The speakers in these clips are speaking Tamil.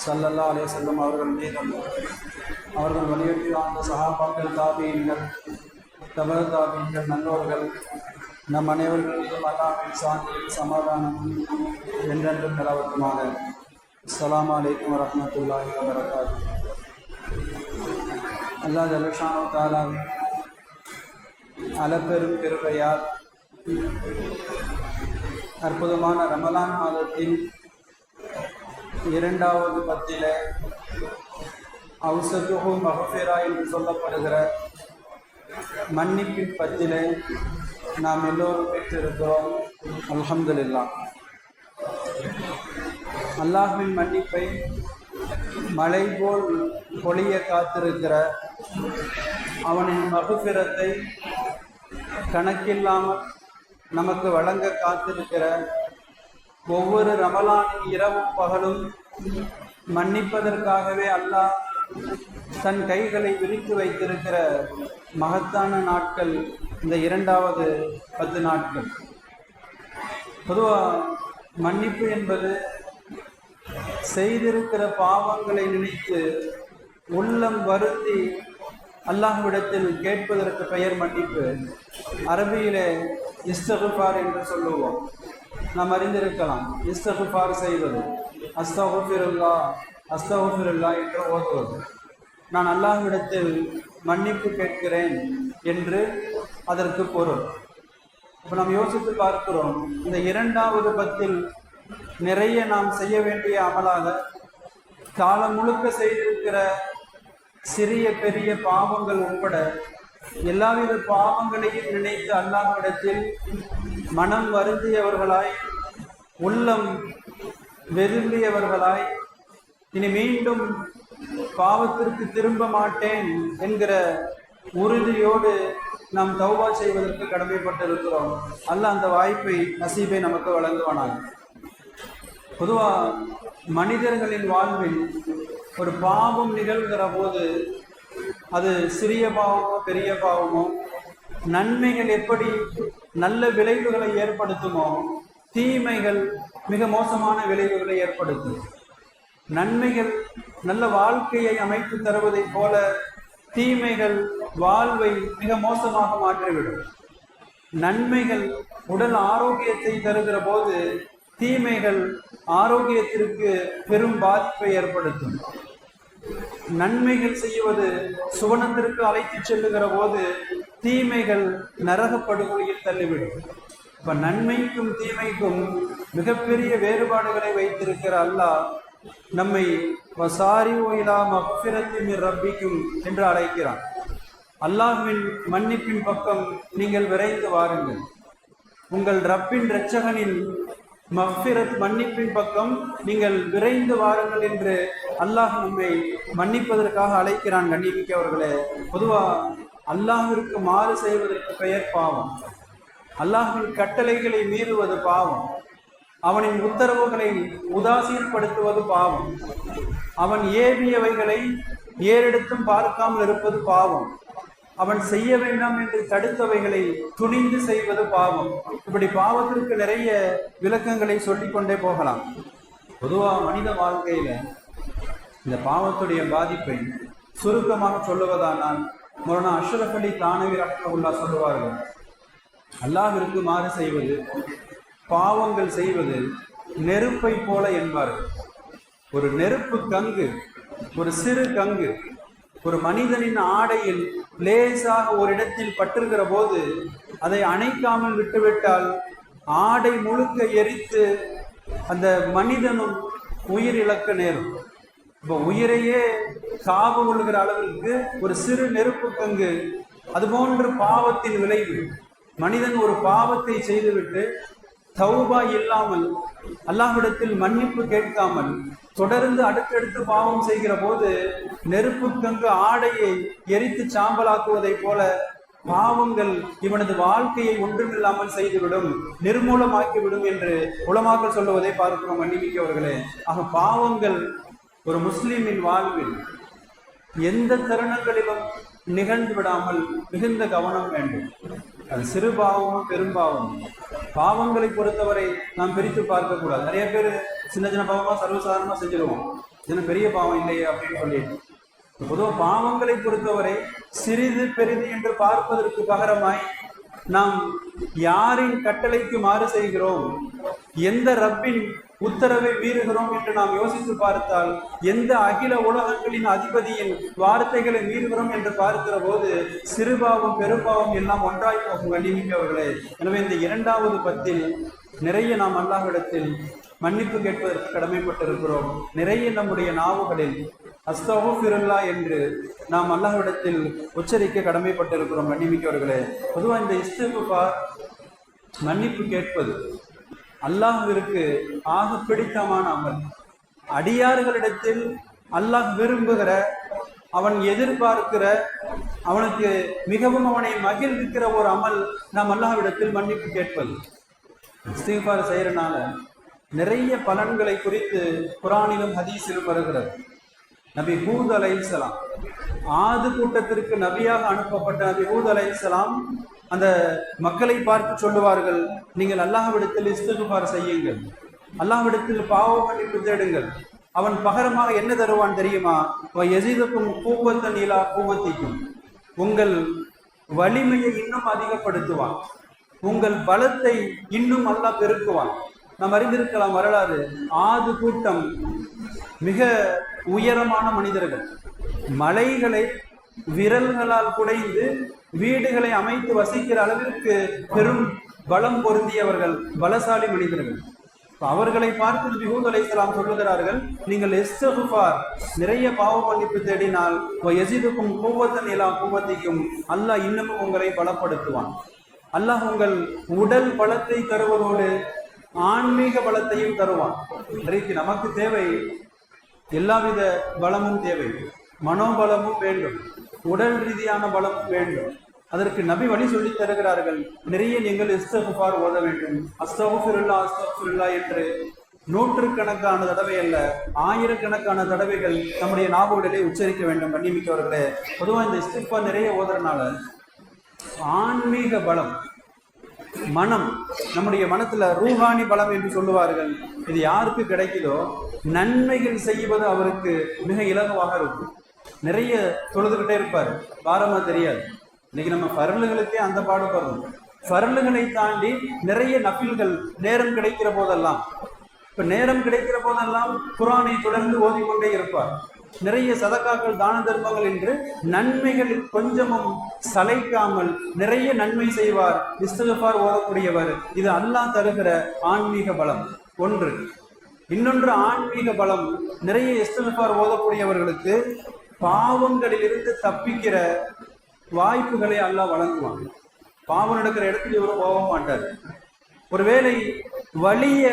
ஸல்லல்லாஹு அலைஹி வஸல்லம் அவர்கள் மீதும் அவர்கள் வலியுறுத்தி வாழ்ந்த சஹாபாக்கள், தாபீன்கள், தபா தாபீன்கள், நல்லோர்கள் நம் அனைவர்கள் மீதும் அல்லாஹ்வின் சாந்தியும் சமாதானமும் என்றென்றும் நிலவட்டுமாக. அஸ்ஸலாமு அலைக்கும் வரஹ்மத்துல்லாஹி வபரகாத்துஹு. அல்லாஹ் ஜல்லஷானு தஆலாவின் அளப்பெரும் கிருபையால் அற்புதமான ரமலான் மாதத்தின் இரண்டாவது பத்திலே அவுசத்துஹு மஃபிரா என்று சொல்லப்படுகிற மன்னிப்பின் பத்திலே நாம் எல்லோரும் பெற்றிருக்கிறோம். அல்ஹம்துலில்லாஹ். அல்லாஹ்வின் மன்னிப்பை மழை போல் பொழிய காத்திருக்கிற அவனின் மஃபிரத்தை கணக்கில்லாமல் நமக்கு வழங்க காத்திருக்கிற, ஒவ்வொரு ரமலானின் இரவும் பகலும் மன்னிப்பதற்காகவே அல்லாஹ் தன் கைகளை விரித்து வைத்திருக்கிற மகத்தான நாட்கள் இந்த இரண்டாவது 10 நாட்கள். பொதுவாக மன்னிப்பு என்பது செய்திருக்கிற பாவங்களை நினைத்து உள்ளம் வருந்தி அல்லாஹ்விடத்தில் கேட்பதற்கு பெயர் மன்னிப்பு. அரபியிலே இஸ்திக்ஃபார் என்று சொல்லுவோம். நாம் அறிந்திருக்கலாம். இஸ்திக்ஃபார் செய்வது, அஸ்தக்ஃபிருல்லாஹ் அஸ்தக்ஃபிருல்லாஹ் என்று ஓதுவது, நான் அல்லாஹ்விடத்தில் மன்னிப்பு கேட்கிறேன் என்று அதற்கு பொருள். இப்போ நாம் யோசித்து பார்க்கிறோம், இந்த இரண்டாவது பத்தில் நிறைய நாம் செய்ய வேண்டிய அமலாக காலம் முழுக்க செய்திருக்கிற சிறிய பெரிய பாவங்கள் உட்பட எல்லாவித பாவங்களையும் நினைத்து அல்லாஹ்விடத்தில் மனம் வருந்தியவர்களாய், உள்ளம் வெறும்பியவர்களாய், இனி மீண்டும் பாவத்திற்கு திரும்ப மாட்டேன் என்கிற உறுதியோடு நாம் தௌபா செய்வதற்கு கடமைப்பட்டிருக்கிறோம். அல்லாஹ் அந்த வாய்ப்பை, நசீபை நமக்கு வழங்குவானாக. பொதுவாக மனிதர்களின் வாழ்வில் ஒரு பாவம் நிகழ்கிற போது, அது சிறிய பாவமோ பெரிய பாவமோ, நன்மைகள் எப்படி நல்ல விளைவுகளை ஏற்படுத்துமோ, தீமைகள் மிக மோசமான விளைவுகளை ஏற்படுத்தும். நன்மைகள் நல்ல வாழ்க்கையை அமைத்து தருவதைப் போல தீமைகள் வாழ்வை மிக மோசமாக மாற்றிவிடும். நன்மைகள் உடல் ஆரோக்கியத்தை தருகிற போது தீமைகள் ஆரோக்கியத்திற்கு பெரும் பாதிப்பை ஏற்படுத்தும். நன்மைகள் செய்வது சுவனத்திற்கு அழைத்து செல்லுகிற போது தீமைகள் நரக படுகொலையில் தள்ளிவிடும். இப்ப நன்மைக்கும் தீமைக்கும் மிகப்பெரிய வேறுபாடுகளை வைத்திருக்கிற அல்லாஹ் நம்மை வசாரிஉ இலா மஃபிரத்தி மிர் ரப்பிக்கும் என்று அழைக்கிறான். அல்லாஹ்வின் மன்னிப்பின் பக்கம் நீங்கள் விரைந்து வாருங்கள். உங்கள் ரப்பின் இரட்சகனின் மஃபிரத் மன்னிப்பின் பக்கம் நீங்கள் விரைந்து வாருங்கள் என்று அல்லாஹ் நம்மை மன்னிப்பதற்காக அழைக்கிறான். கண்ணியமிக்கவர்களே, பொதுவாக அல்லாஹ்விற்கு மாறு செய்வதற்கு பெயர் பாவம். அல்லாஹ்வின் கட்டளைகளை மீறுவது பாவம். அவனின் உத்தரவுகளை உதாசீனப்படுத்துவது பாவம். அவன் ஏவியவைகளை ஏறெடுத்தும் பார்க்காமல் இருப்பது பாவம். அவன் செய்ய வேண்டாம் என்று தடுத்தவைகளை துணிந்து செய்வது பாவம். இப்படி பாவத்திற்கு நிறைய விளக்கங்களை சொல்லிக்கொண்டே போகலாம். பொதுவாக மனித வாழ்க்கையில இந்த பாவத்துடைய பாதிப்பை சுருக்கமாக சொல்லுவதானால் மௌலானா அஷ்ரஃப் அலி தானவி ரஹ்மத்துல்லாஹ் சொல்லுவார்கள், அல்லாஹ்விற்கு மாறு செய்வது, பாவங்கள் செய்வது நெருப்பை போல என்பார்கள். ஒரு நெருப்பு கங்கு, ஒரு சிறு கங்கு ஒரு மனிதனின் ஆடையில் லேசாக ஒரு இடத்தில் பற்றுகிற போது அதை அணைக்காமல் விட்டுவிட்டால் ஆடை முழுக்க எரித்து அந்த மனிதனும் உயிர் இழக்க நேரும். இப்போ உயிரையே காவு கொள்கிற அளவிற்கு ஒரு சிறு நெருப்பு கங்கு. அதுபோன்று பாவத்தின் விளைவு, மனிதன் ஒரு பாவத்தை செய்துவிட்டு தௌபா இல்லாமல் அல்லாஹ்விடத்தில் மன்னிப்பு கேட்காமல் தொடர்ந்து அடுத்தடுத்து பாவம் செய்கிற போது நெருப்பு கங்கு ஆடையை எரித்து சாம்பலாக்குவதை போல பாவங்கள் இவனது வாழ்க்கையை ஒன்றுமில்லாமல் செய்துவிடும், நிர்மூலமாக்கிவிடும் என்று உலமாக்கள் சொல்லுவதை பார்க்கிறோம். மன்னிமிக்கவர்களே, ஆக பாவங்கள் ஒரு முஸ்லிமின் வாழ்வில் எந்த தருணங்களிலும் நிகழ்ந்து விடாமல் மிகுந்த கவனம் வேண்டும். அது சிறு பாவமும் பெரும்பாவம். பாவங்களை பொறுத்தவரை நாம் பிரித்து பார்க்கக்கூடாது. நிறைய பேர் சின்ன சின்ன பாவமாக சர்வசாதாரணமாக செஞ்சிருவோம். இதெல்லாம் பெரிய பாவம் இல்லையே அப்படின்னு சொல்லிட்டு. பொதுவாக பாவங்களை பொறுத்தவரை சிறிது பெரிது என்று பார்ப்பதற்கு பகரமாய் நாம் யாரின் கட்டளைக்கு மாறு செய்கிறோம், எந்த ரப்பின் உத்தரவை மீறுகிறோம் என்று நாம் யோசித்து பார்த்தால், எந்த அகில உலகங்களின் அதிபதியின் வார்த்தைகளை மீறுகிறோம் என்று பார்க்கிற போது சிறுபாவம் பெருபாவம் எல்லாம் ஒன்றாய் போகும் கண்ணிமிக்கவர்களே. எனவே இந்த 2வது பத்தில் நிறைய நாம் அல்லாஹ்விடத்தில் மன்னிப்பு கேட்பதற்கு கடமைப்பட்டிருக்கிறோம். நிறைய நம்முடைய நாவுகளில் அஸ்தகுஃபிருல்லாஹ் என்று நாம் அல்லாஹ்விடத்தில் உச்சரிக்க கடமைப்பட்டிருக்கிறோம் கண்ணிமிக்கவர்களே. பொதுவாக இந்த இஸ்திக்ஃபார் மன்னிப்பு கேட்பது அல்லாஹ்விற்கு ஆக பிடித்தமான அமல். அடியார்களிடத்தில் அல்லாஹ் விரும்புகிற, அவன் எதிர்பார்க்கிற, அவனுக்கு மிகவும் அவனை மகிழ்விக்கிற ஒரு அமல் நாம் அல்லாஹ்விடத்தில் மன்னிப்பு கேட்பது. இஸ்திக்ஃபார் செய்யறனால நிறைய பலன்களை குறித்து குர்ஆனிலும் ஹதீஸிலும் வருகிறது. நபி ஹூத் அலைஹிஸ்ஸலாம், ஆது கூட்டத்திற்கு நபியாக அனுப்பப்பட்ட நபி ஹூத் அலைஹிஸ்ஸலாம் அந்த மக்களை பார்த்து சொல்லுவார்கள், நீங்கள் அல்லாஹ்விடத்தில் இஸ்திக்ஃபார் செய்யுங்கள், அல்லாஹ்விடத்தில் பாவ மன்னிப்பு தேடுங்கள். அவன் பகரமாக என்ன தருவான் தெரியுமா? யஸீதுக்கும் குவ்வத்தன் இலா குவ்வத்திக்கும், உங்கள் வலிமையை இன்னும் அதிகப்படுத்துவான், உங்கள் பலத்தை இன்னும் அல்லாஹ் பெருக்குவான். நாம் அறிந்திருக்கலாம் வரலாறு, ஆது கூட்டம் மிக உயரமான மனிதர்கள், மலைகளை விரல்களால் குடைந்து வீடுகளை அமைத்து வசிக்கிற அளவிற்கு பெரும் பலம் பொருந்தியவர்கள், பலசாலி மனிதர்கள். அவர்களை பார்த்து நபி ஹூத் அலைஹிஸ்ஸலாம் சொல்லுகிறார்கள், நீங்கள் இஸ்திக்ஃபார் நிறைய பாவ மன்னிப்பு தேடினால் யஸீதுக்கும் குவ்வத்தன் இலா குவ்வத்திக்கும், அல்லாஹ் இன்னமும் உங்களை பலப்படுத்துவான். அல்லாஹ் உங்கள் உடல் பலத்தை தருவதோடு ஆன்மீக பலத்தையும் தருவான். இன்றைக்கு நமக்கு தேவை எல்லாவித பலமும் தேவை, மனோபலமும் வேண்டும், உடல் ரீதியான பலமும் வேண்டும். அதற்கு நபி வழி சொல்லி தருகிறார்கள். நிறைய நீங்கள் இஸ்திக்ஃபார் ஓத வேண்டும். அஸ்தகுஃபிருல்லாஹ் அஸ்தகுஃபிருல்லாஹ் என்று நூற்றுக்கணக்கான தடவை அல்ல, ஆயிரக்கணக்கான தடவைகள் நம்முடைய நாவுகளிலே உச்சரிக்க வேண்டும் கண்ணிமிக்கவர்களே. பொதுவாக இந்த இஸ்திக்ஃபார் நிறைய ஓதுறதுனால ஆன்மீக பலம், மனம், நம்முடைய மனத்துல ரூஹானி பலம் என்று சொல்லுவார்கள். இது யாருக்கு கிடைக்குதோ நன்மைகள் செய்வது அவருக்கு மிக இலகுவாக இருக்கும். நிறைய தொழுதுகிட்டே இருப்பார், பாரமா தெரியாது. இன்னைக்கு நம்ம ஃபர்லுகளுக்கே அந்த பாடுபடுறோம். ஃபர்லுகளை தாண்டி நிறைய நஃபில்கள் நேரம் கிடைக்கிற போதெல்லாம், இப்ப நேரம் கிடைக்கிற போதெல்லாம் குர்ஆனை தொடர்ந்து ஓதிக்கொண்டே இருப்பார். நிறைய சதகாக்கள், தான தர்மங்கள் என்று நன்மைகளில் கொஞ்சமும் சளைக்காமல் நிறைய நன்மை செய்வார். இஸ்திக்ஃபார் ஓதக்கூடியவர். இது அல்லாஹ் தருகிற ஆன்மீக பலம் ஒன்று. இன்னொன்று ஆன்மீக பலம், நிறைய இஸ்திக்ஃபார் ஓதக்கூடியவர்களுக்கு பாவங்களில் இருந்து தப்பிக்கிற வாய்ப்புகளை அல்லாஹ் வழங்குவான். பாவம் நடக்கிற இடத்துல இவரும் போக மாட்டார். ஒருவேளை வலிய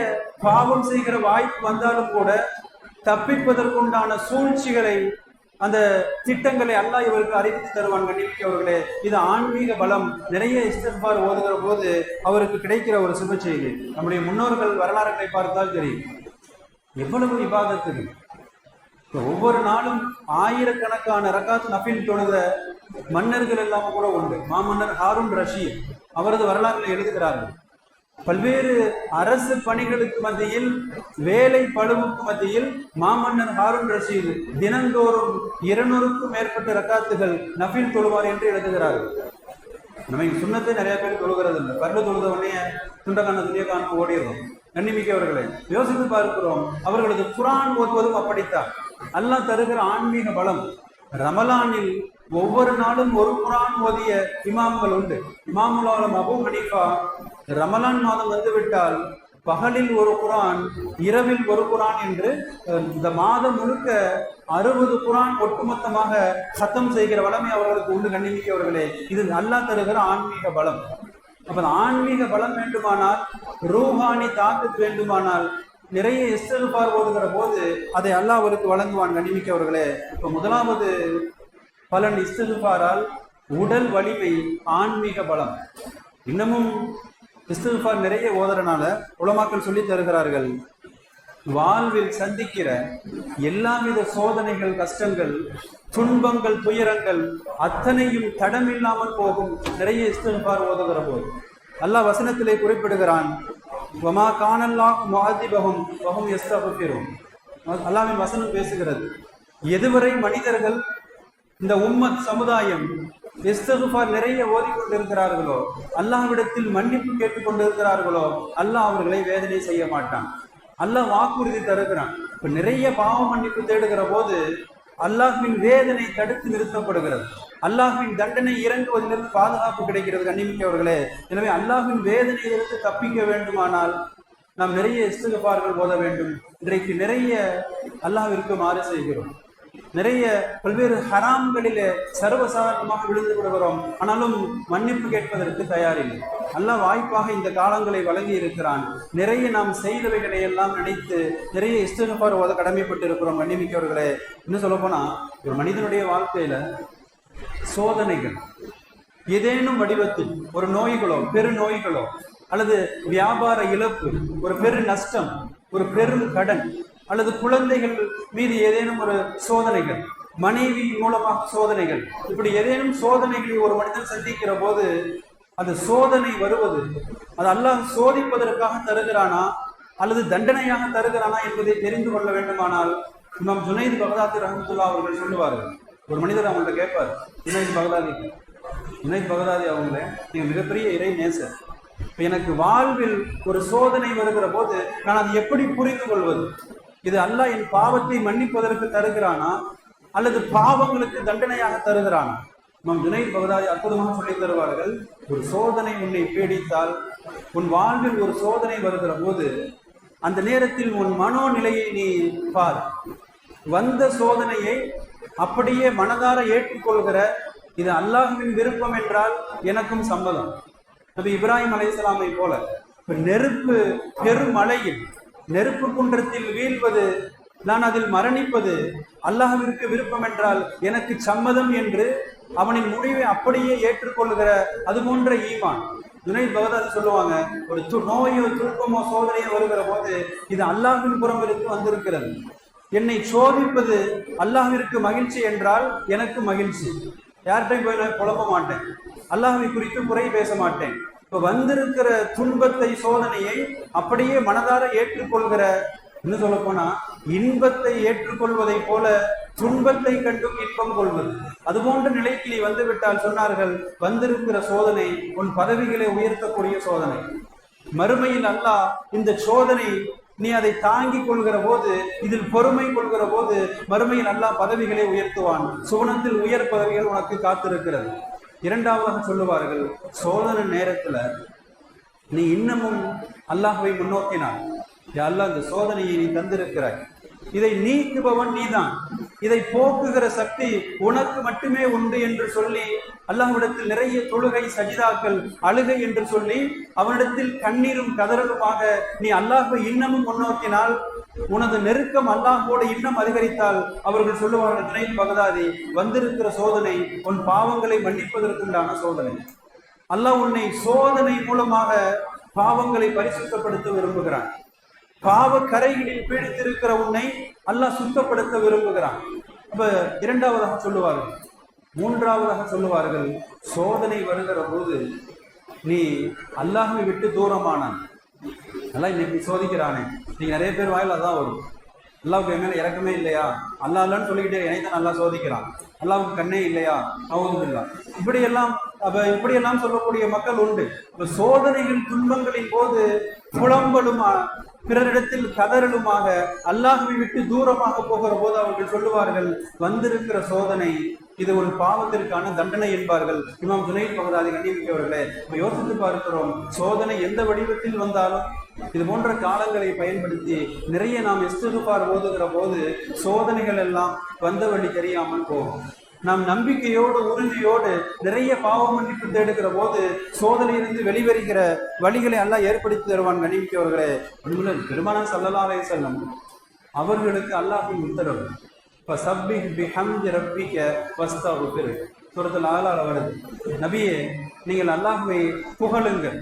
பாவம் செய்கிற வாய்ப்பு வந்தாலும் கூட தப்பிப்பதற்குண்டான சூழ்ச்சிகளை, அந்த திட்டங்களை அல்லாஹ் இவருக்கு அறிவித்து தருவான் கண்ணிமிக்கவர்களே. இது ஆன்மீக பலம். நிறைய இஸ்திக்ஃபார் ஓதுகிற போது அவருக்கு கிடைக்கிற ஒரு சுப செய்தி. நம்முடைய முன்னோர்கள் வரலாறுகளை பார்த்தால் தெரியும் எவ்வளவு இபாதத்துகள். ஒவ்வொரு நாளும் ஆயிரக்கணக்கான ரக்காத் நஃபில் தொழுத மன்னர்கள் எல்லாம் கூட உண்டு. மாமன்னர் ஹாரூன் ரஷீத் அவரது வரலாறுகளை எழுதுகிறார்கள். பல்வேறு அரசு பணிகளுக்கு மத்தியில், வேலை பளுவுக்கு மத்தியில் மாமன்னர் ஹாரூன் ரஷீத் தினந்தோறும் 200க்கும் மேற்பட்ட ரக்காத்துகள் நஃபில் தொழுவார் என்று எழுதுகிறார்கள். நம்ம சுண்ணத்தை நிறைய பேர் தொழுகிறது இல்லை. பர்ல தொழுத உடனே துண்டக்கான துணியக்கான ஓடிடுறோம். கண்ணிமிக்கவர்களை யோசித்து பார்க்கிறோம். அவர்களது குர்ஆன் ஓதுவதும் அப்படித்தான். அல்லாஹ் தருகிற ஆன்மீக பலம். ரமலானில் ஒவ்வொரு நாளும் ஒரு குர்ஆன் ஓதிய இமாம்கள் உண்டு. இமாமுல் ஆலம் அபூ ஹனீஃபா ரமலான் மாதம் வந்துவிட்டால் பகலில் ஒரு குர்ஆன், இரவில் ஒரு குர்ஆன் என்று இந்த மாதம் முழுக்க 60 குர்ஆன் ஒட்டுமொத்தமாக சத்தம் செய்கிற வளமை அவர்களுக்கு உண்டு கண்ணிமிக்கவர்களே. இது அல்லாஹ் தருகிற ஆன்மீக பலம். அப்ப ஆன்மீக பலம் வேண்டுமானால், ரூஹானி தாக்கத் வேண்டுமானால் நிறைய இஸ்திக்ஃபார் ஓதுகிற போது அதை அல்லாஹ் அவருக்கு வழங்குவான் கண்ணிமிக்கவர்களே. இப்ப முதலாவது பலன் இஸ்திக்ஃபாரால் உடல் வலிமை, ஆன்மீக பலம். இன்னமும் இஸ்திக்ஃபார் நிறைய ஓதுறனால உலமாக்கள் சொல்லி தருகிறார்கள், வாழ்வில் சந்திக்கிற எல்லாவித சோதனைகள், கஷ்டங்கள், துன்பங்கள், துயரங்கள் அத்தனையும் தடமில்லாமல் போகும் நிறைய இஸ்திக்ஃபார் ஓதுகிற போது. அல்லாஹ் வசனத்திலே குறிப்பிடுகிறான், வமா கானல்லாஹு முஅதிபஹும் வஹும் யஸ்தக்ஃபிரூன். அல்லாஹ்வின் வசனம் பேசுகிறது, எதுவரை மனிதர்கள் இந்த உம்மத் சமுதாயம் இஸ்திக்ஃபார் நிறைய ஓதிக்கொண்டிருக்கிறார்களோ, அல்லாஹ்விடத்தில் மன்னிப்பு கேட்டுக்கொண்டிருக்கிறார்களோ, அல்லாஹ் அவர்களை வேதனை செய்ய மாட்டான். அல்லாஹ் வாக்குறுதி தருகிறான். இப்ப நிறைய பாவ மன்னிப்பு தேடுகிற போது அல்லாஹ்வின் வேதனை தடுத்து நிறுத்தப்படுகிறது, அல்லாஹ்வின் தண்டனை இறங்குவதிலிருந்து பாதுகாப்பு கிடைக்கிறது கண்ணிமிக்கவர்களே. எனவே அல்லாஹ்வின் வேதனையிலிருந்து தப்பிக்க வேண்டுமானால் நாம் நிறைய இஸ்திக்ஃபார்கள் ஓத வேண்டும். இன்றைக்கு நிறைய அல்லாஹ்விற்கு மாறு செய்கிறோம், நிறைய பல்வேறு ஹராம்களிலே சர்வசாதாரணமாக விழுந்து விடுகிறோம். ஆனாலும் மன்னிப்பு கேட்பதற்கு தயாரில்லை. அல்லாஹ் வாய்ப்பாக இந்த காலங்களை வழங்கி இருக்கிறான். நிறைய நாம் செய்தவைகளை எல்லாம் நினைத்து நிறைய இஸ்திக்ஃபார் ஓத கடமைப்பட்டு இருக்கிறோம் கண்ணிமிக்கவர்களே. இன்னும் சொல்ல போனா, ஒரு மனிதனுடைய வாழ்க்கையில சோதனைகள் ஏதேனும் வடிவத்தில், ஒரு நோய்களோ பெரு நோய்களோ அல்லது வியாபார இழப்பு, ஒரு பெரு நஷ்டம், ஒரு பெரும் கடன், அல்லது குழந்தைகள் மீது ஏதேனும் ஒரு சோதனைகள், மனைவி மூலமாக சோதனைகள், இப்படி ஏதேனும் சோதனைகளை ஒரு மனிதன் சந்திக்கிற போது அந்த சோதனை வருவது அது அல்லாஹ் சோதிப்பதற்காக தருகிறானா அல்லது தண்டனையாக தருகிறானா என்பதை தெரிந்து கொள்ள வேண்டுமானால் இமாம் ஜுனைத் பகதாதி ரஹ்மத்துல்லாஹ் அவர்கள் சொல்லுவார்கள். ஒரு மனிதர் அவங்கள்ட்ட கேட்பார், ஜுனைத் பகதாதி அவங்களே, நீங்க மிகப்பெரிய இறை நேசர், எனக்கு வாழ்வில் ஒரு சோதனை வருகிற போது நான் அதை எப்படி புரிந்து கொள்வது? இது அல்லாஹ் என் பாவத்தை மன்னிப்பதற்கு தருகிறானா அல்லது பாவங்களுக்கு தண்டனையாக தருகிறானா? இமாம் ஜுனைத் பகதாதி அற்புதமாக சொல்லி தருவார்கள், ஒரு சோதனை உன்னை பீடித்தால், உன் வாழ்வில் ஒரு சோதனை வருகிற போது அந்த நேரத்தில் உன் மனோநிலையை நீ பார். வந்த சோதனையை அப்படியே மனதார ஏற்றுக்கொள்கிற, இது அல்லாஹ்வின் விருப்பம் என்றால் எனக்கும் சம்மதம். நபி இப்ராஹிம் அலைஹிஸ்ஸலாமை போல நெருப்பு பெருமழையில் நெருப்பு குன்றத்தில் வீழ்வது, நான் அதில் மரணிப்பது அல்லாஹ்விற்கு விருப்பம் என்றால் எனக்கு சம்மதம் என்று அவனின் முடிவை அப்படியே ஏற்றுக்கொள்கிற அது போன்ற ஈமான். ஜுனைத் பகதாதி சொல்லுவாங்க, ஒரு நோயோ துன்பமோ சோதனையோ வருகிற போது இது அல்லாஹ்வின் புறமிருந்து வந்திருக்கிறது, என்னை சோதிப்பது அல்லாஹ்விற்கு மகிழ்ச்சி என்றால் எனக்கு மகிழ்ச்சி, யார்கிட்டையும் போய் நான் புலம்ப மாட்டேன், அல்லாஹ்வை குறித்து குறை பேச மாட்டேன். இப்ப வந்திருக்கிற துன்பத்தை சோதனையை அப்படியே மனதார ஏற்றுக்கொள்கிற, இன்னும் சொல்ல போனா இன்பத்தை ஏற்றுக்கொள்வதை போல துன்பத்தை கண்டும் இன்பம் கொள்வது, அது போன்ற நிலைக்கு நீ வந்துவிட்டால் சொன்னார்கள், வந்திருக்கிற சோதனை உன் பதவிகளை உயர்த்தக்கூடிய சோதனை. மறுமையில் அல்லாஹ் இந்த சோதனை நீ அதை தாங்கிக் கொள்கிற போது, இதில் பொறுமை கொள்கிற போது மறுமையில் அல்லாஹ் பதவிகளை உயர்த்துவான், சுவனத்தில் உயர் பதவிகள் உனக்கு காத்திருக்கிறது. இரண்டாவதாக சொல்லுவார்கள், சோதனை நேரத்துல நீ இன்னமும் அல்லாஹ்வை முன்னோக்கினார், அல்லாஹ் இந்த சோதனையை நீ தந்திருக்கிறாய், இதை நீக்குபவன் நீதான், இதை போக்குகிற சக்தி உனக்கு மட்டுமே உண்டு என்று சொல்லி அல்லாஹ்விடத்தில் நிறைய தொழுகை சஜிதாக்கள் அழுகை என்று சொல்லி அவனிடத்தில் கண்ணீரும் கதறலுமாக நீ அல்லாஹ்வை இன்னமும் முன்னோக்கினால், உனது நெருக்கம் அல்லாஹ்வோடு இன்னும் அதிகரித்தால், அவர்கள் சொல்லுவார்கள், ஜுனைத் பகதாதி, வந்திருக்கிற சோதனை உன் பாவங்களை மன்னிப்பதற்குண்டான சோதனை. அல்லாஹ் உன்னை சோதனை மூலமாக பாவங்களை பரிசுத்தப்படுத்த விரும்புகிறான். பாவ கரைகளில் பீடித்திருக்கிற உன்னை அல்லாஹ் சுத்தப்படுத்த விரும்புகிறான். அப்ப இரண்டாவதாக சொல்லுவார்கள். மூன்றாவதாக சொல்லுவார்கள், சோதனை வருகிற போது நீ அல்லாஹ்வை விட்டு தூரமானான், அல்லாஹ் இன்னைக்கு சோதிக்கிறானே, நீங்க நிறைய பேர் வாயில அதான் வரும், அல்லாஹ்வுக்கு மேல இறக்கமே இல்லையா, அல்லாஹ் இல்லைன்னு சொல்லிக்கிட்டே என்னைத்தான் நல்லா சோதிக்கிறான், அல்லாஹ்வுக்கு கண்ணே இல்லையா, அவுதுபில்லா, இப்படியெல்லாம் சொல்லக்கூடிய மக்கள் உண்டு. சோதனைகள் துன்பங்களின் போது புலம்பலுமா பிறரிடத்தில் கதறலுமாக அல்லாஹ்வை விட்டு தூரமாக போகிற போது அவர்கள் சொல்லுவார்கள், வந்திருக்கிற சோதனை இது ஒரு பாவத்திற்கான தண்டனை என்பார்கள். இமாம் ஜுனைத் பகதாதி கண்டிப்பார்களே, இப்ப யோசித்து பார்க்கிறோம், சோதனை எந்த வடிவத்தில் வந்தாலும் இது போன்ற காலங்களை பயன்படுத்தி நிறைய நாம் இஸ்திக்ஃபார் ஓதுகிற போது சோதனைகள் எல்லாம் வந்த வழி தெரியாமல் போகும். நாம் நம்பிக்கையோடு உறுதியோடு நிறைய பாவ மன்னிப்பு தேடுகிற போது சோதனையிலிருந்து வெளிவருகிற வழிகளை அல்லாஹ் ஏற்படுத்தி தருவான். கணிவிக்கவர்களே, பெருமானார் ஸல்லல்லாஹு அலைஹி வஸல்லம் அவர்களுக்கு அல்லாஹ்வின் உத்தரவு, ஃபஸப்பிஹ் பிஹம்தி ரப்பிக வஸ்தக்ஃபிர், சூரத்துல் ஆலால வருது, நபியே நீங்கள் அல்லாஹ்வை புகழுங்கள்,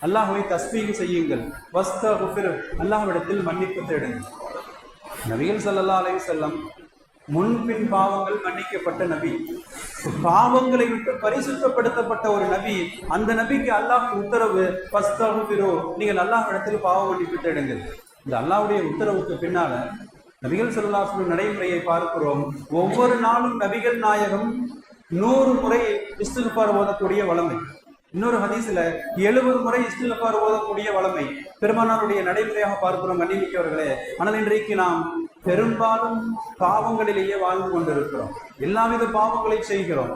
அல்லாஹ்வை தஸ்பீஹ் செய்யுங்கள், வஸ்தக்ஃபிர் அல்லாஹ்விடத்தில் மன்னிப்பு தேடுங்கள். நபிகள் ஸல்லல்லாஹு அலைஹி வஸல்லம் முன்பின் பாவங்கள் மன்னிக்கப்பட்ட நபி, பாவங்களை விட்டு பரிசுத்தப்படுத்தப்பட்ட ஒரு நபி. அந்த நபிக்கு அல்லாஹ் உத்தரவு, ஃபஸ்தக்ஃபிரு, நீங்கள் அல்லாஹ்விடத்தில் பாவ மன்னிப்பு தேடுங்கள். இந்த அல்லாஹ்வுடைய உத்தரவுக்கு பின்னால நபிகள் ஸல்லல்லாஹு அலைஹி வஸல்லம் நடைமுறையை பார்க்கிறோம். ஒவ்வொரு நாளும் நபிகள் நாயகம் 100 முறை இஸ்திக்ஃபார் ஓதக்கூடிய வளமை. இன்னொரு ஹதீஸ்ல 70 முறை இஸ்திக்ஃபார் ஓதக்கூடிய வளமை பெருமானாருடைய நடைமுறையாக பார்க்கிறோம் கண்ணியமிக்கவர்களே. ஆனால் இன்றைக்கு நாம் பெரும்பாலும் பாவங்களிலேயே வாழ்ந்து கொண்டிருக்கிறோம். எல்லாவித பாவங்களை செய்கிறோம்.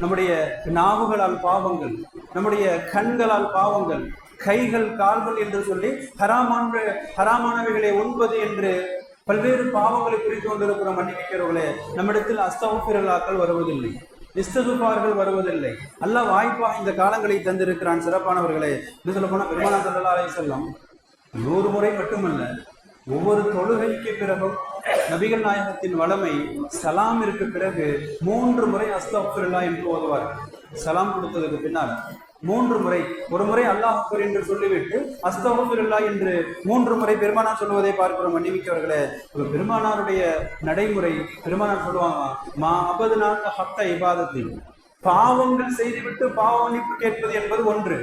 நம்முடைய நாவுகளால் பாவங்கள், நம்முடைய கண்களால் பாவங்கள், கைகள் கால்கள் என்று சொல்லி ஹராமானவைகளை உண்பது என்று பல்வேறு பாவங்களை குறித்து கொண்டிருக்கிறோம் கண்ணியமிக்கவர்களே. நம்மிடத்தில் அஸ்தக்ஃபிருல்லாஹ்கள் வருவதில்லை, இஸ்திக்ஃபார்கள் வருவதில்லை. அல்லாஹ் வாய்ப்பாக இந்த காலங்களை தந்திருக்கிறான். சிறப்பானவர்களே, என்ன சொல்ல போனா பெருமானார் ஸல்லல்லாஹு அலைஹி வஸல்லம் 100 முறை மட்டுமல்ல, ஒவ்வொரு தொழுகைக்கு பிறகும் நபிகள் நாயகத்தின் வளமை சலாமிற்கு பிறகு 3 முறை அஸ்தக்ஃபிருல்லாஹ் என்று ஓதுவார். சலாம் கொடுத்ததுக்கு பின்னால் 3 முறை, ஒரு முறை அல்லாஹ் அக்பர் என்று சொல்லிவிட்டு அஸ்தக்ஃபிருல்லாஹ் என்று 3 முறை பெருமானார் சொல்வதை பார்க்கிறோம் மன்னிமிக்கவர்களே. பெருமானாருடைய நடைமுறை, பெருமானார் சொல்லுவாங்க, மா அபதுனாக ஹத்த இபாதத்தில், பாவங்கள் செய்துவிட்டு பாவ மன்னிப்பு கேட்பது என்பது ஒன்று.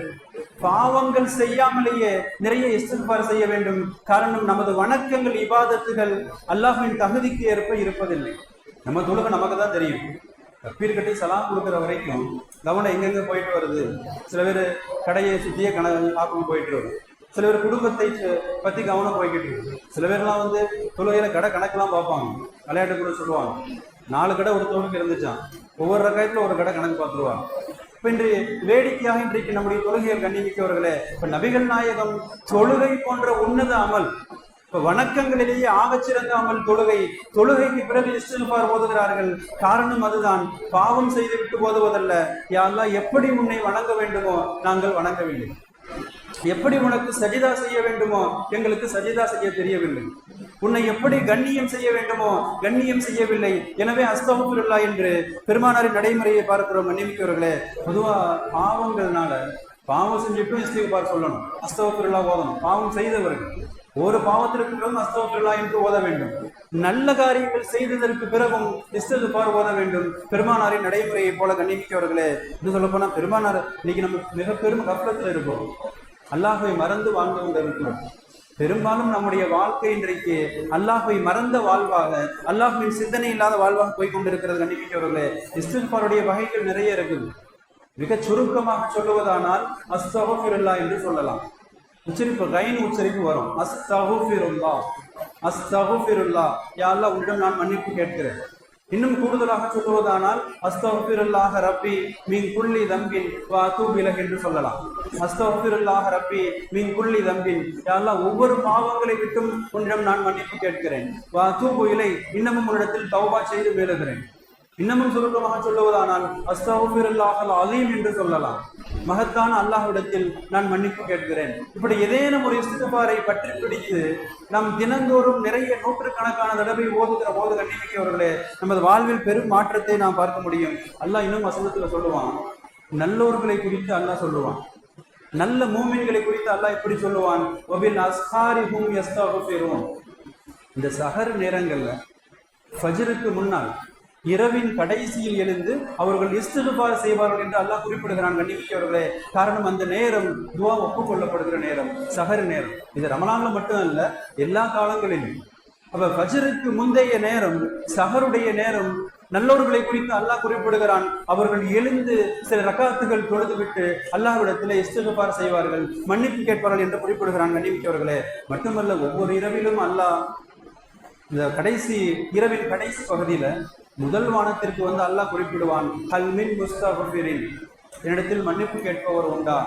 பாவங்கள் செய்யாமலேயே நிறைய இஸ்திக்ஃபார் செய்ய வேண்டும். காரணம், நமது வணக்கங்கள், இபாதத்துகள் அல்லாஹ்வின் தகுதிக்கு ஏற்ப இருப்பதில்லை. நம்ம தொழுகை நமக்கு தான் தெரியும். தக்பீர் கட்டி சலாம் கொடுக்குற வரைக்கும் கவனம் எங்கெங்க போயிட்டு வருது. சில பேர் கடையை சுற்றியே ஆக்கம் போயிட்டு வரும். சில பேர் குடும்பத்தை பத்தி கவனம் போய்கிட்டு இருக்கு. சில பேர்லாம் வந்து தொழுகையில கடை கணக்கெல்லாம் பார்ப்பாங்க. விளையாட்டு கூட சொல்லுவாங்க, 4 கடை ஒரு தொழுகை இருந்துச்சான், ஒவ்வொரு ரகாயத்துல ஒரு கடை கணக்கு பார்த்துருவாங்க. இப்ப இன்று வேடிக்கையாக இன்றைக்கு நம்முடைய தொழுகைகள் கண்ணிமிக்கவர்களே, இப்ப நபிகள் நாயகம் தொழுகை போன்ற உன்னத அமல், இப்ப வணக்கங்களிலேயே ஆகச்சிறந்த அமல் தொழுகை. தொழுகைக்கு பிறகு இஸ்திக்ஃபார் ஓதுகிறார்கள். காரணம் அதுதான், பாவம் செய்து விட்டு ஓதுவதல்ல. யா அல்லாஹ், எப்படி உன்னை வணங்க வேண்டுமோ நாங்கள் வணங்கவில்லை, எப்படி உனக்கு சஜிதா செய்ய வேண்டுமோ எங்களுக்கு சஜிதா செய்ய தெரியவில்லை, உன்னை எப்படி கண்ணியம் செய்ய வேண்டுமோ கண்ணியம் செய்யவில்லை. எனவே அஸ்தக்ஃபிருல்லாஹ் என்று பெருமானாரின் நடைமுறையை பார்க்கிறோம் மன்னிமிக்கவர்களே. பொதுவா பாவங்கள்னால, பாவம் செஞ்சுட்டும் இஸ்திக்ஃபார் சொல்லணும், அஸ்தக்ஃபிருல்லாஹ் ஓதணும். பாவம் செய்தவர்கள் ஒரு பாவத்திற்கு பிறகும் அஸ்தக்ஃபிருல்லாஹ் என்று ஓத வேண்டும். நல்ல காரியங்கள் செய்ததற்கு பிறகும் இஸ்திக்ஃபார் ஓத வேண்டும். பெருமானாரின் நடைமுறையை போல கண்ணிமிக்கவர்களே. இது சொல்ல போனா பெருமானார் இன்னைக்கு நம்ம மிக பெரும் கஃப்லத்தில் இருப்போம், அல்லாஹ்வை மறந்து வாழ்ந்து கொண்டிருக்கிறோம். பெரும்பாலும் நம்முடைய வாழ்க்கை இன்றைக்கு அல்லாஹ்வை மறந்த வாழ்வாக, அல்லாஹ்வின் சிந்தனை இல்லாத வாழ்வாக போய் கொண்டிருக்கிறது கண்ணிமிக்கவர்களே. இஸ்திக்ஃபாருடைய வகைகள் நிறைய இருக்குது. மிக சுருக்கமாக சொல்லுவதானால் அஸ்தக்ஃபிருல்லாஹ் என்று சொல்லலாம். உச்சரிப்பு கைன் உச்சரிப்பு வரும், அஸ்தக்ஃபிருல்லாஹ், அஸ்தக்ஃபிருல்லாஹ், யா அல்லாஹ் உன்னிடம் நான் மன்னிப்பு கேட்கிறேன். இன்னும் கூடுதலாக சொல்லுவதானால் அஸ்தக்ஃபிருல்லாஹ ரப்பி மின் குல்லி தம்பின் வ அதூபு இலைஹி என்று சொல்லலாம். அஸ்தக்ஃபிருல்லாஹ ரப்பி மின் குல்லி தம்பின், யா அல்லாஹ் ஒவ்வொரு பாவங்களை விட்டும் உன்னிடம் நான் மன்னிப்பு கேட்கிறேன். வ அதூபு இலைஹி, இன்னமும் உன்னிடத்தில் தௌபா செய்து மேலுகிறேன். இன்னமும் சுருக்கமாக சொல்லுவதானால் அஸ்தக்ஃபிருல்லாஹல் அலீம் என்று சொல்லலாம். மகத்தான அல்லாஹ்விடத்தில் நான் மன்னிப்பு கேட்கிறேன். இப்படி ஏதேனும் ஒரு இஸ்திக்ஃபாரை பற்றி பிடித்து நாம் தினந்தோறும் நிறைய நூற்றுக்கணக்கான தடவை ஓதுகிற போது கண்ணிமிக்கவர்களே, நமது வாழ்வில் பெரும் மாற்றத்தை நாம் பார்க்க முடியும். அல்லாஹ் இன்னும் வசனத்துல சொல்லுவான், நல்லோர்களை குறித்து அல்லாஹ் சொல்லுவான், நல்ல மூமின்களை குறித்து அல்லாஹ் இப்படி சொல்லுவான், வபில் அஸ்ஹாரி ஹும் யஸ்தக்ஃபிரூன். இந்த சஹர் நேரங்கள்ல ஃபஜ்ருக்கு முன்னால் இரவின் கடைசியில் எழுந்து அவர்கள் இஸ்திக்ஃபார் செய்வார்கள் என்று அல்லாஹ் குறிப்பிடுகிறான் கண்ணிமிக்கவர்களே. காரணம், அந்த நேரம் துஆ ஒப்புக்கொள்ளப்படுகிற நேரம், சஹர் நேரம். இது ரமலான்ல மட்டும் அல்ல, எல்லா காலங்களிலும். அப்ப ஃபஜ்ருக்கு முந்தைய நேரம், சஹருடைய நேரம், நல்லோர்களை குறித்து அல்லாஹ் குறிப்பிடுகிறான். அவர்கள் எழுந்து சில ரக்காத்துகள் தொழுதுவிட்டு அல்லாஹ்விடத்தில் இஸ்திக்ஃபார் செய்வார்கள், மன்னிப்பு கேட்பார்கள் என்று குறிப்பிடுகிறான் கண்ணிமிக்கவர்களே. மட்டுமல்ல, ஒவ்வொரு இரவிலும் அல்லாஹ் இந்த கடைசி இரவின் கடைசி பகுதியில முதல் வானத்திற்கு வந்து அல்லாஹ் குறிப்பிடுவான், ஹல் மின் முஸ்தக்ஃபிரின், என்னிடத்தில் மன்னிப்பு கேட்பவர் உண்டா.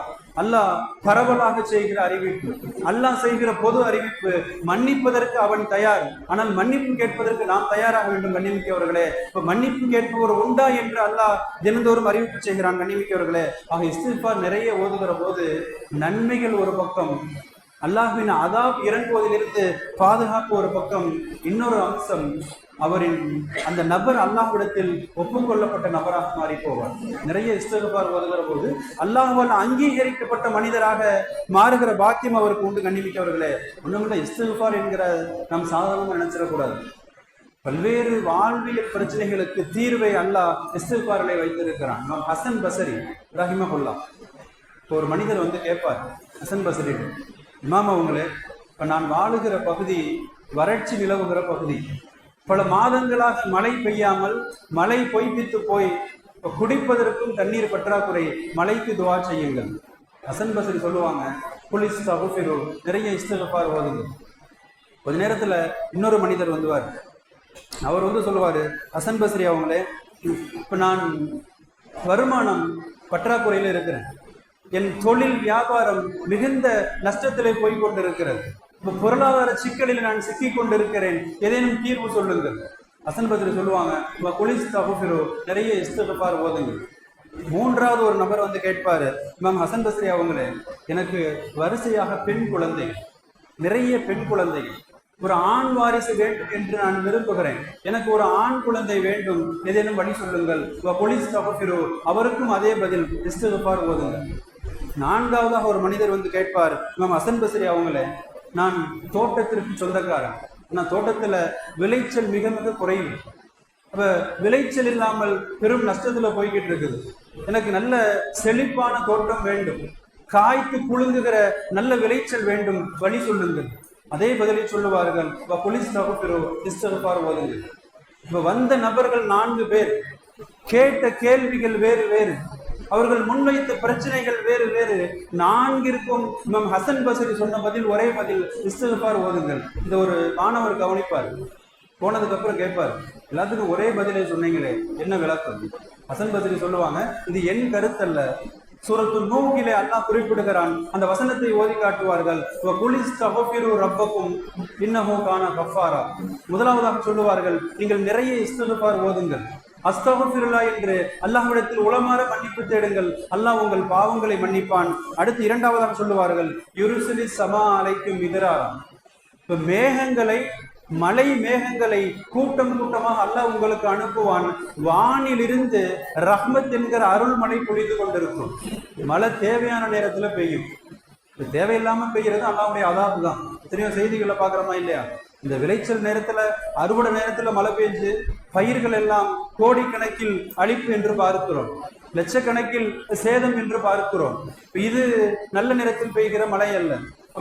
அல்லாஹ் பரவலாக செய்கிற அறிவிப்பு, அல்லாஹ் செய்கிற பொது அறிவிப்பு, மன்னிப்பதற்கு அவன் தயார், ஆனால் மன்னிப்பு கேட்பதற்கு நாம் தயாராக வேண்டும் கண்ணிமிக்கவர்களே. இப்ப மன்னிப்பு கேட்பவர் உண்டா என்று அல்லாஹ் தினந்தோறும் அறிவிப்பு செய்கிறான் கண்ணிமிக்கவர்களே. ஆக இஸ்திக்ஃபார் நிறைய ஓதுகிற போது நன்மைகள் ஒரு பக்கம், அல்லாஹ்வின் அதாப் இறங்குவதிலிருந்து பாதுகாப்பு ஒரு பக்கம், இன்னொரு அம்சம், அவரின் அந்த நபர் அல்லாஹ்விடத்தில் ஒப்புக்கொள்ளப்பட்ட நபராக மாறி போவார். நிறைய இஸ்திக்ஃபார் ஓதுகிற போது அல்லாஹ்வால் அங்கீகரிக்கப்பட்ட மனிதராக மாறுகிற பாக்கியம் அவருக்கு உண்டு கண்ணிமிக்கவர்களே. ஒண்ணுமில்ல, இஸ்திக்ஃபார் என்கிற நாம் சாதாரணமாக நினைச்சிடக்கூடாது. பல்வேறு வாழ்வியல் பிரச்சனைகளுக்கு தீர்வை அல்லாஹ் இஸ்திக்ஃபாரிலே வைத்திருக்கிறான். ஹசன் பஸரி ரஹிமஹுல்லாஹ், ஒரு மனிதர் வந்து கேட்பார் ஹசன் பஸரி, இமாம் அவங்களே, இப்போ நான் வாழுகிற பகுதி வறட்சி நிலவுகிற பகுதி. பல மாதங்களாக மழை பெய்யாமல் மழை பொய்ப்பித்து போய் குடிப்பதற்கும் தண்ணீர் பற்றாக்குறை. மழைக்கு துவா செய்யுங்கள். ஹசன் பஸ்ரி சொல்லுவாங்க, புலிஸ் தகுஃபிரு, நிறைய இஸ்திக்ஃபார் ஓதுங்க. கொஞ்ச நேரத்துல இன்னொரு மனிதர் வந்துவார். அவர் சொல்லுவாரு, ஹசன் பஸ்ரி அவங்களே, இப்ப நான் வருமானம் பற்றாக்குறையில இருக்கிறேன், என் தொழில் வியாபாரம் மிகுந்த நஷ்டத்திலே போய் கொண்டிருக்கிறது, இப்ப பொருளாதார சிக்கலில் நான் சிக்கி கொண்டிருக்கிறேன், ஏதேனும் தீர்வு சொல்லுங்கள். ஹசன் பஸ்ரி சொல்லுவாங்க, புலிஸ் தகுஃபிரு, நிறைய இஸ்திக்ஃபார் ஓதுங்க. மூன்றாவது ஒரு நபர் கேட்பாரு, இமாம் ஹசன் பஸ்ரி அவங்களே, எனக்கு வரிசையாக பெண் குழந்தை, நிறைய பெண் குழந்தைகள், ஒரு ஆண் வாரிசு வேண்டும் என்று நான் விரும்புகிறேன், எனக்கு ஒரு ஆண் குழந்தை வேண்டும், ஏதேனும் வழி சொல்லுங்கள். புலிஸ் தகுஃபிரு, அவருக்கும் அதே பதில், இஸ்திக்ஃபார் ஓதுங்க. நான்காவதாக ஒரு மனிதர் கேட்பார், இமாம் ஹசன் பஸ்ரி அவங்களே, நான் தோட்டத்திற்கு சொந்தக்காரன், நான் தோட்டத்துல விளைச்சல் மிக மிக குறைவு, அப்ப விளைச்சல் இல்லாமல் பெரும் நஷ்டத்துல போய்கிட்டு இருக்குது, எனக்கு நல்ல செழிப்பான தோட்டம் வேண்டும், காய்த்து குலுங்குகிற நல்ல விளைச்சல் வேண்டும், வழி சொல்லுங்கள். அதே பதிலை சொல்லுவார்கள், புலிஸ் தகுஃபிரு, இஸ்திக்ஃபார் ஓதுங்கள். இப்ப வந்த நபர்கள் 4 பேர், கேட்ட கேள்விகள் வேறு வேறு, அவர்கள் முன்வைத்த பிரச்சனைகள் வேறு வேறு. 4ற்கும் இமாம் ஹசன் பஸ்ரி சொன்ன பதில் ஒரே பதில், இஸ்திக்ஃபார் ஓதுங்கள். இந்த ஒரு மாணவர் கவனிப்பார், போனதுக்கு அப்புறம் கேட்பார், எல்லாத்துக்கும் ஒரே பதிலை சொன்னீங்களே, என்ன விளக்கம்? ஹசன் பஸ்ரி சொல்லுவாங்க, இது என் கருத்தல்ல, சூரத்து நூஹிலே அல்லாஹ் குறிப்பிடுகிறான், அந்த வசனத்தை ஓதி காட்டுவார்கள். ரப்பக்கும் இன்னஹு கான கஃபாரா. முதலாவதாக சொல்லுவார்கள், நீங்கள் நிறைய இஸ்திக்ஃபார் ஓதுங்கள், அஸ்தக்ஃபிருல்லாஹ் என்று அல்லாஹ்விடத்தில் உளமாற மன்னிப்பு தேடுங்கள், அல்லாஹ் உங்கள் பாவங்களை மன்னிப்பான். அடுத்து இரண்டாவதாக சொல்லுவார்கள், யுருசிலி சமா அலைக்கும் மிதராரா. இப்ப மேகங்களை, மலை மேகங்களை கூட்டம் கூட்டமாக அல்லாஹ் உங்களுக்கு அனுப்புவான், வானிலிருந்து ரஹ்மத் என்கிற அருள்மழை பொழிந்து கொண்டிருக்கும். மழை தேவையான நேரத்துல பெய்யும், தேவையில்லாம பெய்யறது அல்லாஹ்வுடைய அதாபு தான். எத்தனையோ செய்திகளை பாக்குறோமா இல்லையா? இந்த விளைச்சல் நேரத்துல, அறுவடை நேரத்துல மழை பெய்ஞ்சு பயிர்கள் எல்லாம் கோடிக்கணக்கில் அழிப்பு என்று பார்க்கிறோம், லட்சக்கணக்கில் சேதம் என்று பார்க்கிறோம். இது நல்ல நேரத்தில் பெய்கிற மழை அல்ல.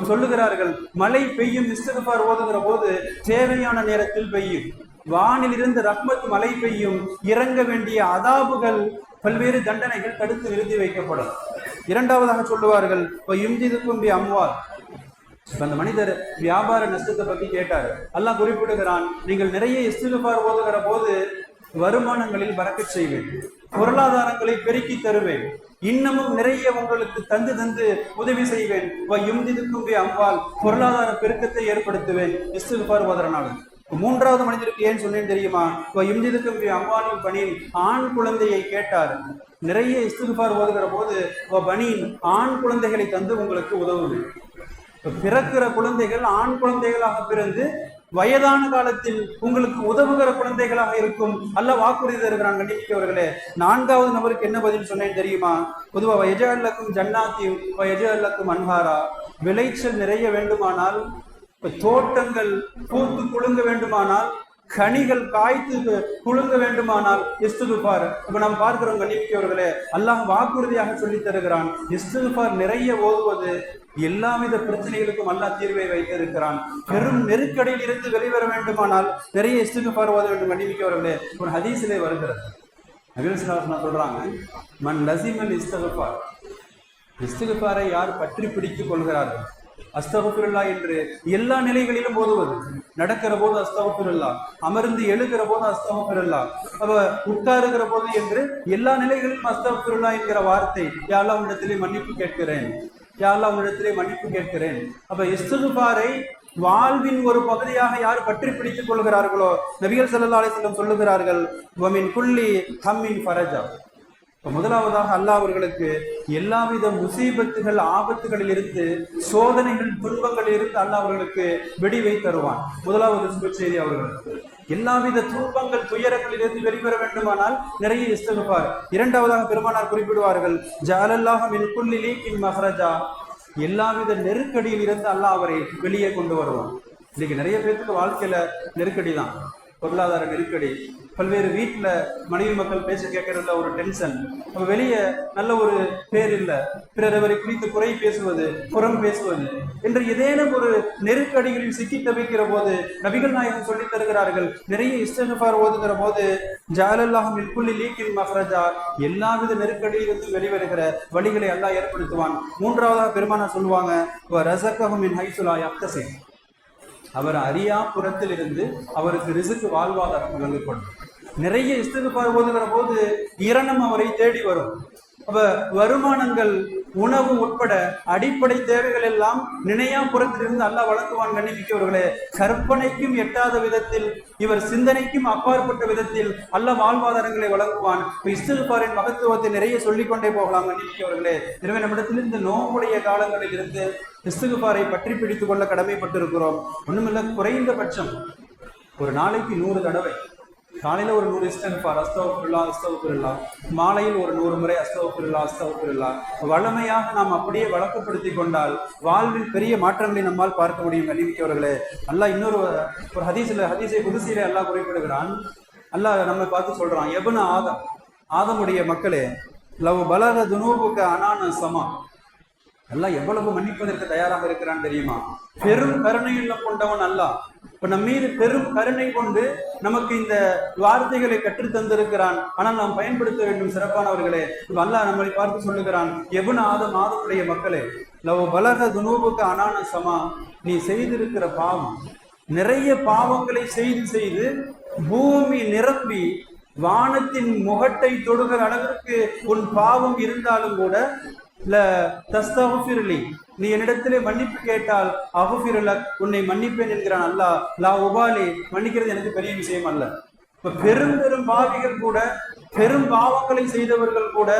சொல்லுகிறார்கள், மழை பெய்யும், இஸ்திக்ஃபார் ஓதுகிற போது தேவையான நேரத்தில் பெய்யும், வானில் இருந்து ரஹ்மத் மழை பெய்யும், இறங்க வேண்டிய அதாபுகள், பல்வேறு தண்டனைகள் தடுத்து நிறுத்தி வைக்கப்படும். இரண்டாவதாக சொல்லுவார்கள், யும்ஜிதுக்கும் பி அம்வால். அந்த மனிதர் வியாபார நஷ்டத்தை பத்தி கேட்டார். அல்லாஹ் குறிப்பிடுகிறான், நீங்கள் நிறைய இஸ்திக்ஃபார் ஓதுகிற போது வருமானங்களில் பறக்கச் செய்வேன், பொருளாதாரங்களை பெருக்கி தருவேன், இன்னமும் நிறைய உங்களுக்கு தந்து தந்து உதவி செய்வேன், அம்பால் பொருளாதார பெருக்கத்தை ஏற்படுத்துவேன் இஸ்திக்ஃபார் ஓதுறனால. மூன்றாவது மனிதருக்கு ஏன் சொன்னேன் தெரியுமா? அம்பாலின் பணியில் ஆண் குழந்தையை கேட்டார். நிறைய இஸ்திக்ஃபார் ஓதுகிற போது பனியின் ஆண் குழந்தைகளை தந்து உங்களுக்கு உதவுவேன். பிறக்கிற குழந்தைகள் ஆண் குழந்தைகளாக பிறந்து வயதான காலத்தில் உங்களுக்கு உதவுகிற குழந்தைகளாக இருக்கும், அல்லாஹ் வாக்குறுதி தருகிறான். கண்டிப்பார்களே, நான்காவது நபருக்கு என்ன பதில் சொன்னேன் தெரியுமா? பொதுவா வயஜல்லக்கும் ஜன்னாத்தி வயஜல்லக்கும் அன்ஹாரா. விளைச்சல் நிறைய வேண்டுமானால், தோட்டங்கள் பூத்து குலுங்க வேண்டுமானால், கனிகள் காய்த்து குலுங்க வேண்டுமானால் இஸ்திக்ஃபார். இப்ப நாம் பார்க்கிறோம் கண்டிப்பார்களே, அல்லாஹ் வாக்குறுதியாக சொல்லி தருகிறான், இஸ்திக்ஃபார் நிறைய ஓதுவது எல்லாவித பிரச்சனைகளுக்கும் அல்லாஹ் தீர்வை வைத்திருக்கிறான். பெரும் நெருக்கடியில் இருந்து வெளிவர வேண்டுமானால் நிறைய இஸ்திக்ஃபார் ஓத வேண்டும். கண்டிப்பார்களே, ஒரு ஹதீஸிலே வருகிறது, நபிகள் ஸல்லல்லாஹு அலைஹி வஸல்லம் சொல்றாங்க, மன் லஸிமல் இஸ்திக்ஃபார். இஸ்திக்ஃபாரை யார் பற்றி பிடித்துக் கொள்கிறார்கள், அஸ்தக்ஃபிருல்லாஹ் என்று எல்லா நிலைகளிலும் ஓதுவது. நடக்கிற போது அஸ்தக்ஃபிருல்லாஹ், அமர்ந்து எழுகிற போது அஸ்தக்ஃபிருல்லாஹ், அப்ப உட்காருகிற போது என்று எல்லா நிலைகளிலும் அஸ்தக்ஃபிருல்லாஹ் என்கிற வார்த்தை, யா அல்லாஹ் உன்னிடத்திலே மன்னிப்பு கேட்கிறேன், யா அல்லாஹ் உன்னிடத்திலே மன்னிப்பு கேட்கிறேன். அப்ப இஸ்திக்ஃபாரை வாழ்வின் ஒரு பகுதியாக யார் பற்றி பிடித்துக் கொள்கிறார்களோ, நபிகள் ஸல்லல்லாஹு அலைஹி வஸல்லம் சொல்லுகிறார்கள், வமின் குல்லி ஹம்மின் ஃபரஜா. முதலாவதாக அல்லாஹ் அவர்களுக்கு எல்லாவித முசீபத்துகள், ஆபத்துகளில் இருந்து, சோதனைகள், துன்பங்களில் இருந்து அல்லாஹ் அவர்களுக்கு வெடிவை தருவான். முதலாவது சுப செய்தி, அவர்களுக்கு எல்லாவித துன்பங்கள், துயரங்களில் இருந்து வெளிவர வேண்டுமானால் நிறைய இஸ்திக்ஃபார். இரண்டாவதாக பெருமானார் குறிப்பிடுவார்கள், ஜஅலல்லாஹு மின் குல்லி லீக்கின் மஹ்ரஜா. எல்லாவித நெருக்கடியில் இருந்து அல்லாஹ் அவரை வெளியே கொண்டு வருவான். இன்னைக்கு நிறைய பேருக்கு வாழ்க்கையில நெருக்கடி தான், பொருளாதார நெருக்கடி, பல்வேறு வீட்டில் மனைவி மக்கள் பேச கேட்கறதுல ஒரு டென்ஷன், அப்ப வெளியே நல்ல ஒரு பேர் இல்லை, பிறரை குறித்து குறை பேசுவது, புறம் பேசுவது என்று ஏதேனும் ஒரு நெருக்கடிகளில் சிக்கி தவிக்கிற போது நபிகள் நாயகம் சொல்லித் தருகிறார்கள், நிறைய இஸ்திக்ஃபார் ஓதுகிற போது ஜஅலல்லாஹு மின் குல்லி லீக்கின் மஹ்ரஜா, எல்லாவித நெருக்கடியிலிருந்து வெளிவருகிற வழிகளை அல்லாஹ் ஏற்படுத்துவான். மூன்றாவதாக பெருமானார் சொல்லுவாங்க, வ ரஸகஹு மின் ஹைஸு லா யஹ்தஸிப், அவர் அறியா புறத்தில் இருந்து அவருக்கு ரிசுக்கு வாழ்வாதாரம் வழங்கப்படும். நிறைய இஸ்திக்ஃபார் ஓதுகிற போது இரணம் அவரை தேடி வரும். அப்ப வருமானங்கள், உணவு உட்பட அடிப்படை தேவைகள் எல்லாம் நினையா புறத்திலிருந்து அல்லாஹ் வழங்குவான். கண்ணிமிக்கவர்களே, கற்பனைக்கும் எட்டாத விதத்தில், இவர் சிந்தனைக்கும் அப்பாற்பட்ட விதத்தில் அல்லாஹ் வாழ்வாதாரங்களை வழங்குவான். இஸ்திக்ஃபாரின் மகத்துவத்தை நிறைய சொல்லிக்கொண்டே போகலாம். கண்ணிமிக்கவர்களே, எனவே நம்மிடத்தில் இந்த நோம்புடைய காலங்களில் இருந்து இஸ்திக்ஃபாரை பற்றி பிடித்துக் கொள்ள கடமைப்பட்டிருக்கிறோம். ஒண்ணுமில்ல, குறைந்தபட்சம் ஒரு நாளைக்கு 100 தடவை, காலையில ஒரு 100 இஸ்திக்ஃபார், அஸ்தக்ஃபிருல்லாஹ் அஸ்தக்ஃபிருல்லாஹ், மாலையில் ஒரு 100 முறை அஸ்தக்ஃபிருல்லாஹ் அஸ்தக்ஃபிருல்லாஹ், வழமையாக நாம் அப்படியே வழக்கப்படுத்தி கொண்டால் வாழ்வில் பெரிய மாற்றங்களை நம்மால் பார்க்க முடியும். கண்ணிமிக்கவர்களே, அல்லாஹ் இன்னொரு ஹதீஸை குதுசியிலே அல்லாஹ் குறிப்பிடுகிறான். அல்லாஹ் நம்மை பார்த்து சொல்றான், எபுன ஆதம், ஆதமுடைய மக்களே, லவ் பலக துனூபுக அனான சமா, அல்லாஹ் எவ்வளவு மன்னிப்பதற்கு தயாராக இருக்கிறான் தெரியுமா? பெரும் கருணையுள்ள கொண்டவன் அல்லாஹ். இப்ப நம் மீது பெரும் கருணை கொண்டு நமக்கு இந்த வார்த்தைகளை கற்றுத் தந்திருக்கிறான். ஆனால் நாம் பயன்படுத்த வேண்டும். சிறப்பானவர்களே, அல்லாஹ் நம்மளை பார்த்து சொல்லுகிறான், எபுன ஆதம், ஆதமுடைய மக்களே, லவ் பலக துனூபுக அனான சமா, நீ செய்திருக்கிற பாவம், நிறைய பாவங்களை செய்து பூமி நிரப்பி வானத்தின் முகட்டை தொடுகிற அளவிற்கு உன் பாவம் இருந்தாலும் கூட, நீ என்னிடத்திலே மன்னிப்பு கேட்டால் அகுஃபிருலக், உன்னை மன்னிப்பேன் என்கிறான் அல்லாஹ். லா உபாலி, மன்னிக்கிறது எனக்கு பெரிய விஷயம் அல்ல. இப்ப பெரும் பாவிகள் கூட, பெரும் பாவங்களை செய்தவர்கள் கூட,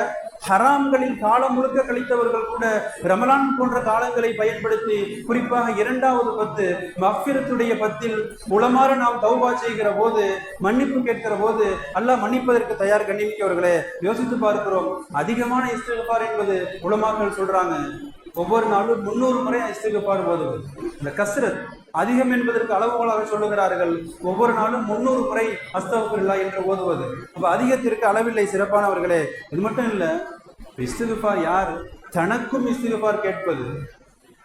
ஹராம்களில் காலம் முழுக்க கழித்தவர்கள் கூட ரமலான் போன்ற காலங்களை பயன்படுத்தி, குறிப்பாக 2வது 10 மஃபிரத்துடைய 10 உளமாற நாம் தௌபா செய்கிற போது, மன்னிப்பு கேட்கிற போது அல்லாஹ் மன்னிப்பதற்கு தயார். கண்ணிமிக்கவர்களே, யோசித்து பார்க்கிறோம். அதிகமான இஸ்திக்ஃபார் என்பது உலமாக்கள் சொல்றாங்க, ஒவ்வொரு நாளும் 300 முறை இஸ்திக்ஃபார் ஓதுவது. இந்த கஸ்ரத் அதிகம் என்பதற்கு அளவுகோலாக சொல்லுகிறார்கள். ஒவ்வொரு நாளும் 300 முறை அஸ்தக்ஃபிருல்லாஹ் என்று ஓதுவது. அப்ப அதிகத்திற்கு அளவில்லை. சிறப்பானவர்களே, இது மட்டும் இல்ல, இஸ்திக்ஃபார் யார்? தனக்கும் இஸ்திக்ஃபார் கேட்பது.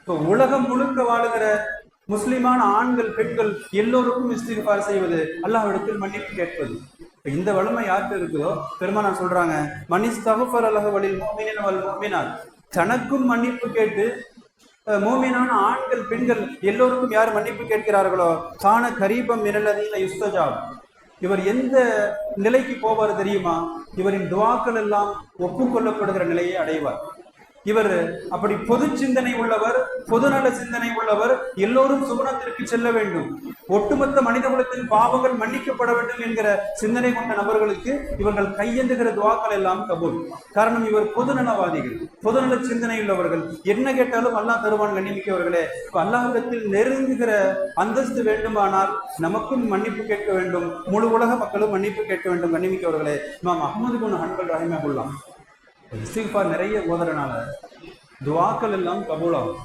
இப்போ உலகம் முழுக்க வாழுகிற முஸ்லிமான ஆண்கள், பெண்கள் எல்லோருக்கும் இஸ்திக்ஃபார் செய்வது, அல்லாஹ்விடத்தில் மன்னிப்பு கேட்பது. இந்த வலிமை யாருக்கு இருக்குதோ, பெருமானார் சொல்றாங்க, மனிஸ்தக்ஃபர லஹு வலில் முஃமினீன வல் முஃமினாத், தனக்கும் மன்னிப்பு கேட்டு மோமினான ஆண்கள், பெண்கள் எல்லோருக்கும் யார் மன்னிப்பு கேட்கிறார்களோ, கான கரீபம் மினல்லதீன யுஸ்தஜாப், இவர் எந்த நிலைக்கு போவார் தெரியுமா? இவரின் துவாக்கள் எல்லாம் ஒப்புக்கொள்ளப்படுகிற நிலையை அடைவார். இவர் அப்படி பொது சிந்தனை உள்ளவர், பொதுநல சிந்தனை உள்ளவர். எல்லோரும் சுகுணத்திற்கு செல்ல வேண்டும், ஒட்டுமொத்த மனித குலத்தின் பாவங்கள் மன்னிக்கப்பட வேண்டும் என்கிற சிந்தனை கொண்ட நபர்களுக்கு இவர்கள் கையெழுந்துகிற துவாக்கள் எல்லாம் கபூல். காரணம், இவர் பொதுநலவாதிகள், பொதுநல சிந்தனை உள்ளவர்கள். என்ன கேட்டாலும் அல்லாஹ் தருவான். கண்ணிமிக்கவர்களே, அல்லாஹ்விடத்தில் நெருங்குகிற அந்தஸ்து வேண்டுமானால் நமக்கும் மன்னிப்பு கேட்க வேண்டும், முழு உலக மக்களும் மன்னிப்பு கேட்க வேண்டும். கண்ணிமிக்கவர்களே, இமாம் அஹ்மது பின் ஹன்பல் ரஹிமஹுல்லாஹ் இஸ்திக்ஃபார் நிறைய ஓதுறனால துவாக்கள் எல்லாம் கபூலாகும்.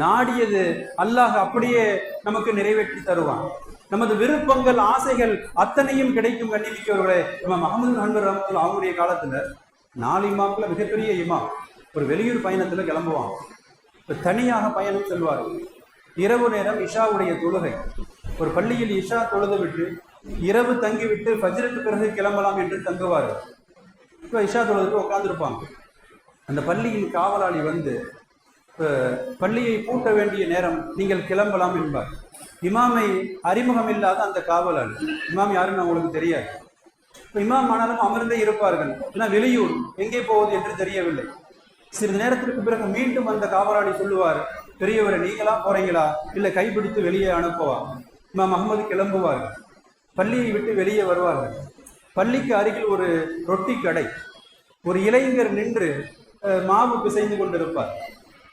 நாடியது அல்லாஹ் அப்படியே நமக்கு நிறைவேற்றி தருவான். நமது விருப்பங்கள், ஆசைகள் அத்தனையும் கிடைக்கும். கண்ணிமிக்கவர்களே, இமாம் அஹ்மது பின் ஹன்பல் ரஹிமஹுல்லாஹ் அவங்களுடைய காலத்துல 4 இமாம்ல மிகப்பெரிய இமாம் ஒரு வெளியூர் பயணத்துல கிளம்புவாங்க. தனியாக பயணம் செல்வார். இரவு நேரம் இஷாவுடைய தொழுகை, ஒரு பள்ளியில் இஷா தொழுது விட்டு இரவு தங்கிவிட்டு ஃபஜ்ருக்கு பிறகு கிளம்பலாம் என்று தங்குவார். இப்போ இஷா தொழுதுக்கு உட்காந்துருப்பாங்க. அந்த பள்ளியின் காவலாளி வந்து பள்ளியை பூட்ட வேண்டிய நேரம், நீங்கள் கிளம்பலாம் என்பார். இமாமை அறிமுகம் இல்லாத அந்த காவலாளி, இமாம் யாருன்னு அவங்களுக்கு தெரியாது. இப்போ இமாம் ஆனாலும் அமர்ந்தே இருப்பார்கள். ஏன்னா வெளியூர், எங்கே போவது என்று தெரியவில்லை. சிறிது நேரத்திற்கு பிறகு மீண்டும் அந்த காவலாளி சொல்லுவார், பெரியவரை நீங்களா போறீங்களா, இல்லை கைப்பிடித்து வெளியே அனுப்புவா? இமாம் அஹ்மது கிளம்புவார்கள். பள்ளியை விட்டு வெளியே வருவார்கள். பள்ளிக்கு அருகில் ஒரு ரொட்டி கடை, ஒரு இளைஞர் நின்று மாவு பிசைந்து கொண்டிருப்பார்.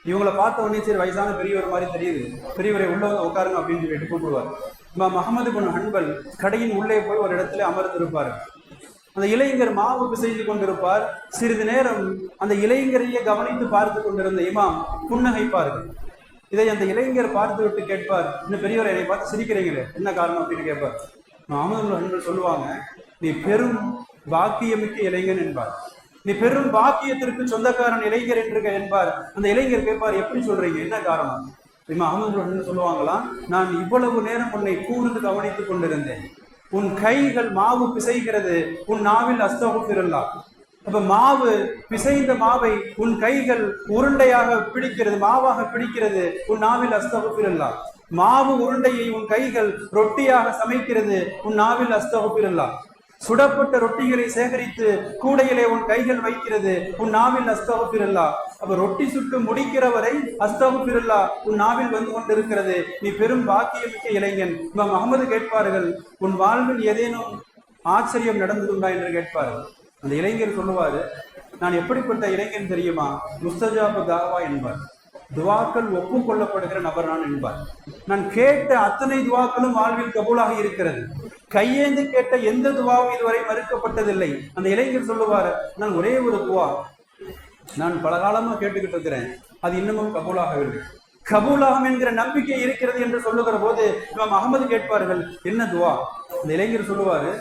இவங்களை பார்த்த உடனே சரி வயசான பெரியவர் மாதிரி தெரியுது, பெரியவரை உள்ள வந்து உட்காருங்க அப்படின்னு சொல்லிட்டு கூப்பிடுவார். இமாம் அஹ்மது பின் ஹன்பல் கடையின் உள்ளே போய் ஒரு இடத்துல அமர்ந்திருப்பார். அந்த இளைஞர் மாவு பிசைந்து கொண்டிருப்பார். சிறிது நேரம் அந்த இளைஞரையே கவனித்து பார்த்து கொண்டிருந்த இமாம் புன்னகைப்பார்கள். இதை அந்த இளைஞர் பார்த்து விட்டு கேட்பார், இன்னும் பெரியவரை என்னை பார்த்து சிரிக்கிறீங்களே, என்ன காரணம் அப்படின்னு கேட்பார். அகமது சொல்லுவாங்க, நீ பெரும் பாக்கியமிக்க இளைஞன் என்பார். நீ பெரும் பாக்கியத்திற்கு சொந்தக்காரன் இளைஞர் என்று என்பார். அந்த இளைஞர் கேட்பார், எப்படி சொல்றீங்க, என்ன காரணம்? அகமது சொல்லுவாங்களாம், நான் இவ்வளவு நேரம் உன்னை கூர்ந்து கவனித்துக் கொண்டிருந்தேன். உன் கைகள் மாவு பிசைகிறது, உன் நாவில் அஸ்தகுஃபிருல்லாஹ். அப்ப மாவு பிசைந்த மாவை உன் கைகள் உருண்டையாக பிடிக்கிறது, மாவாக பிடிக்கிறது, உன் நாவில் அஸ்தகுஃபிருல்லாஹ். மாவு உருண்டையை உன் கைகள் ரொட்டியாக சமைக்கிறது, உன் நாவில் அஸ்தகுஃபிருல்லாஹ். சுடப்பட்ட ரொட்டிகளை சேகரித்து கூடையிலே உன் கைகள் வைக்கிறது, உன் நாவில் அஸ்தகுஃபிருல்லாஹ். அப்ப ரொட்டி சுட்டு முடிக்கிற வரை அஸ்தகுஃபிருல்லாஹ் உன் நாவில் வந்து கொண்டிருக்கிறது. நீ பெரும் பாக்கியமிக்க இளைஞன். இமாம் அகமது கேட்பார்கள், உன் வாழ்வில் ஏதேனும் ஆச்சரியம் நடந்ததுண்டா என்று கேட்பார்கள். அந்த இளைஞர் சொல்லுவாரு, நான் எப்படிப்பட்ட இளைஞன் தெரியுமா? முஸ்தஜாபு தாவா என்பார். துவாக்கள் ஒப்புக்கொள்ளப்படுகிற நபர் நான் என்பார். நான் கேட்ட அத்தனை துவாக்களும் வாழ்வில் கபூலாக இருக்கிறது. கையேந்து கேட்ட எந்த துவாவும் இதுவரை மறுக்கப்பட்டதில்லை. அந்த இளைஞர் சொல்லுவார், நான் ஒரே ஒரு துவா நான் பல காலமா கேட்டுக்கிட்டு இருக்கிறேன், அது இன்னமும் கபூலாகவில்லை. கபூலாகும் என்கிற நம்பிக்கை இருக்கிறது என்று சொல்லுகிற போது இமாம் அகமது கேட்பார்கள், என்ன துவா? அந்த இளைஞர் சொல்லுவாரு,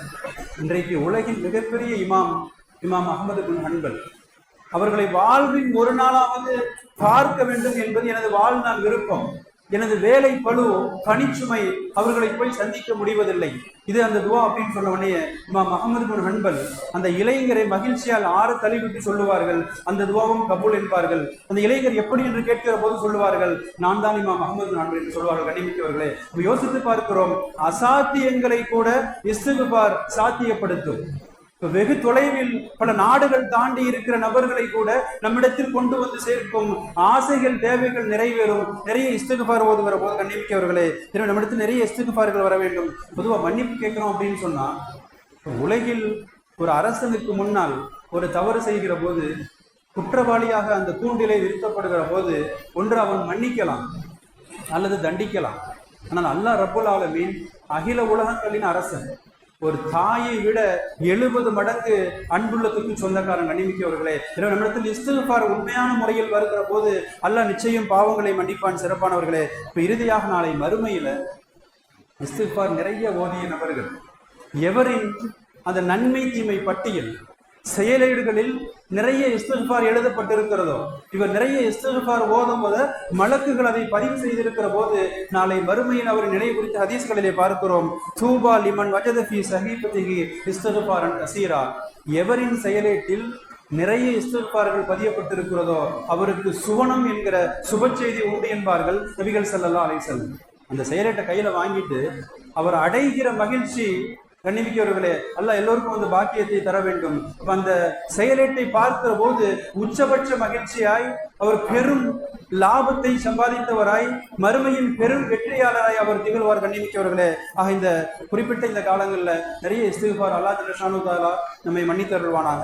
இன்றைக்கு உலகின் மிகப்பெரிய இமாம் அகமது பின் ஹன்பல் அவர்களை வாழ்வின் ஒரு நாளாவது பார்க்க வேண்டும் என்பது எனது வாழ்நாள் விருப்பம். எனது வேலை பளு, பணிச்சுமை அவர்களை போய் சந்திக்க முடிவதில்லை. இது அந்த துவா அப்படின்னு சொன்ன உடனே இமாம் அகமது பின் ஹன்பல் அந்த இளைஞரை மகிழ்ச்சியால் ஆறு தழுவிட்டு சொல்லுவார்கள், அந்த துவாவும் கபூல் என்பார்கள். அந்த இளைஞர் எப்படி என்று கேட்கிற போது சொல்லுவார்கள், நான் தான் இமாம் அகமது பின் ஹன்பல் என்று சொல்வார்கள். கண்ணியமிக்கவர்களே, யோசித்து பார்க்கிறோம், அசாத்தியங்களை கூட இஸ்திக்பார் சாத்தியப்படுத்தும். வெகு தொலைவில் பல நாடுகள் தாண்டி இருக்கிற நபர்களை கூட நம்மிடத்தில் கொண்டு வந்து சேர்க்கும். ஆசைகள், தேவைகள் நிறைவேறும். நிறைய இஸ்திக்பார் ஓதுகிற போது கண்ணியமிக்கவர்களே, நம்மிடத்தில் நிறைய இஸ்திக்பார்கள் வர வேண்டும். பொதுவாக மன்னிப்பு கேட்கிறோம் அப்படின்னு சொன்னா, உலகில் ஒரு அரசனுக்கு முன்னால் ஒரு தவறு செய்கிற போது, குற்றவாளியாக அந்த தூண்டிலை நிறுத்தப்படுகிற போது, ஒன்று அவன் மன்னிக்கலாம் அல்லது தண்டிக்கலாம். ஆனால் அல்லாஹ் ரப்புல் ஆலமீன் அகில உலகங்களின் அரசன். ஒரு தாயை விட 70 மடங்கு அன்புள்ளத்துக்கு சொந்தக்காரன். கண்ணியமிக்கவர்களே, நம்மிடத்தில் இஸ்திக்பார் உண்மையான முறையில் வருகிற போது அல்லாஹ் நிச்சயம் பாவங்களை மன்னிப்பான். சிறப்பானவர்களே, இப்ப இறுதியாக நாளை மறுமையில இஸ்திக்பார் நிறைய ஓதிய நபர்கள் எவரின் அந்த நன்மை தீமை பட்டியல் செயலேடுகளில் நிறைய இஸ்திக்பார் எழுதப்பட்டிருக்கிறதோ, இவர் நிறைய இஸ்திக்பார் ஓதும் போது மலக்குகள் அதை பதிவு செய்திருக்கிற போது நாளை மறுமையில் அவரின் நிலை குறித்த ஹதீஸ்களிலே பார்க்கிறோம், தூபா லிமன் வஜத ஃபீ ஸஹீஃபத்திஹி இஸ்திக்பாரன் கஸீரா. எவரின் செயலேட்டில் நிறைய இஸ்திக்பார்கள் பதியப்பட்டிருக்கிறதோ அவருக்கு சுவனம் என்கிற சுப செய்தி உண்டு என்பார்கள் நபிகள் ஸல்லல்லாஹு அலைஹி வஸல்லம். அந்த செயலேட்டை கையில வாங்கிட்டு அவர் அடைகிற மகிழ்ச்சி, கண்ணிமிக்கவர்களே, அல்லாஹ் எல்லோருக்கும் அந்த பாக்கியத்தை தர வேண்டும். அந்த செயலேட்டை பார்க்கிற போது உச்சபட்ச மகிழ்ச்சியாய் அவர் பெரும் லாபத்தை சம்பாதித்தவராய் மறுமையின் பெரும் வெற்றியாளராய் அவர் திகழ்வார். கண்ணிமிக்கவர்களே, ஆக இந்த குறிப்பிட்ட இந்த காலங்களில் நிறைய இஸ்திக்பார் அல்லாஹ் ஜல்ல ஷானஹு தஆலா நம்மை மன்னித்தருள்வானாக.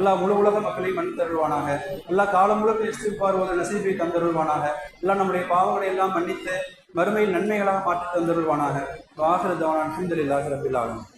அல்லாஹ் முழு உலக மக்களை மன்னித்தருள்வானாக. அல்லாஹ் காலம் முழுக்க இஸ்திக்பார் ஒரு நசீபை தந்தருள்வானாக. அல்லாஹ் நம்முடைய பாவங்களை எல்லாம் மன்னித்து மறுமையில் நன்மைகளாக மாற்றி தந்தருள்வானாக. வாஹிரு தஅவானா அல்ஹம்துலில்லாஹி ரப்பில் ஆலமீன்.